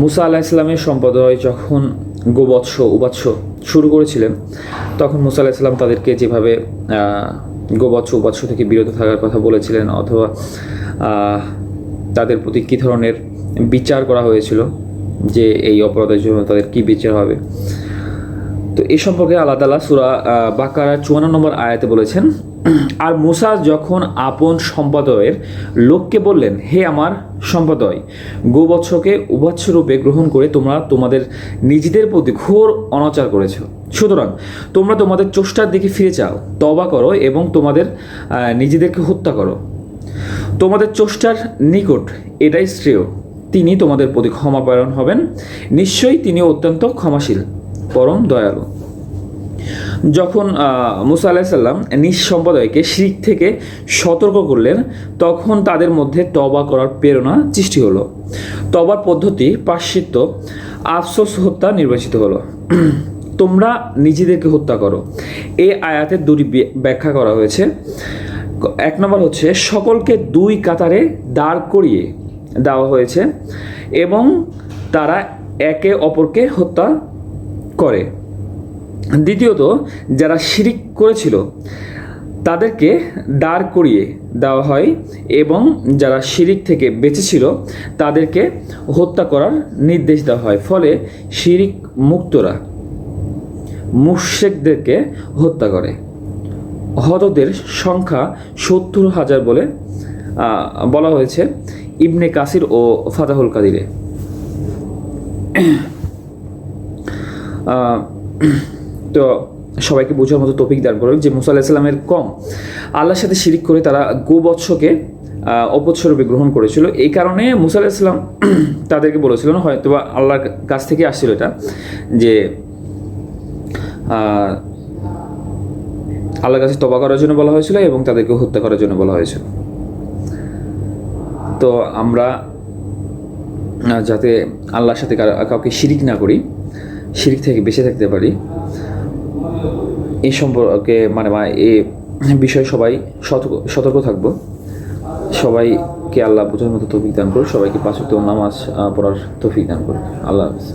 মুসা আলাহিসাল্লামের সম্প্রদায় যখন গোবৎস উবাৎস শুরু করেছিলেন, তখন মুসা আলাহিসাল্লাম তাদেরকে যেভাবে গোবৎস উবাৎস থেকে বিরত থাকার কথা বলেছিলেন, অথবা তাদের প্রতি কী ধরনের বিচার করা হয়েছিল, যে এই অপরাধের জন্য তাদের কী বিচার হবে, তো এই সম্পর্কে আল্লাহ তাআলা সূরা বাকারা 54 নম্বর আয়াতে বলেছেন, আর মুসা যখন আপন সম্প্রদায়ের লোককে বললেন, হে আমার সম্প্রদায়, গোবৎসকে উবাচ্য রূপে গ্রহণ করে তোমরা তোমাদের নিজেদের প্রতি ঘোর অনাচার করেছ, সুতরাং তোমরা তোমাদের চষ্টার দিকে ফিরে যাও, তওবা করো এবং তোমাদের নিজেদেরকে হত্যা করো। তোমাদের চষ্টার নিকট এটাই শ্রেয়, তিনি তোমাদের প্রতি ক্ষমাপরায়ণ হবেন, নিশ্চয়ই তিনি অত্যন্ত ক্ষমাশীল, পরম দয়ালু। যখন মুসা আলাইসাল্লাম নিজ সম্প্রদায়কে শিরক থেকে সতর্ক করলেন, তখন তাদের মধ্যে তওবা করার প্রেরণা সৃষ্টি হলো। তওবার পদ্ধতি প্রায়শ্চিত্ত, আফসোস হত্যা নির্বাচিত হলো। তোমরা নিজেদেরকে হত্যা করো, এই আয়াতের দুটি ব্যাখ্যা করা হয়েছে। এক নম্বর হচ্ছে, সকলকে দুই কাতারে দাঁড় করিয়ে দেওয়া হয়েছে এবং তারা একে অপরকে হত্যা করে। দ্বিতীয়ত, যারা শিরিক করেছিল তাদেরকে দাঁড় করিয়ে দেওয়া হয় এবং যারা শিরিক থেকে বেঁচেছিল তাদেরকে হত্যা করার নির্দেশ দেওয়া হয়। ফলে শিরিক মুক্তরা মুশরিকদেরকে হত্যা করে। হতদের সংখ্যা 70,000 বলে বলা হয়েছে ইবনে কাসির ও ফাতাহুল কাদিরে। তো সবাইকে বোঝার মতো তৌফিক দান করুন যে মুসা আলাইহিস সালামের কম আল্লাহর সাথে শিরিক করে তারা গোবৎসকে অপৎসরূপে গ্রহণ করেছিল। এই কারণে মুসা আলাইহিস সালাম তাদেরকে বলেছিলেন, হয়তো বা আল্লাহর কাছ থেকে আসছিল এটা, যে আল্লাহর কাছে তওবা করার জন্য বলা হয়েছিল এবং তাদেরকে হত্যা করার জন্য বলা হয়েছিল। তো আমরা যাতে আল্লাহর সাথে কাউকে শিরিক না করি, শিরিক থেকে বেঁচে থাকতে পারি, এই সম্পর্কে এই বিষয়ে সবাই সতর্ক থাকবো। সবাইকে আল্লাহ বোঝার মতো তৌফিক দান করুন, সবাইকে 5 ওয়াক্ত নামাজ পড়ার তৌফিক দান করুন। আল্লাহ হাফেজ।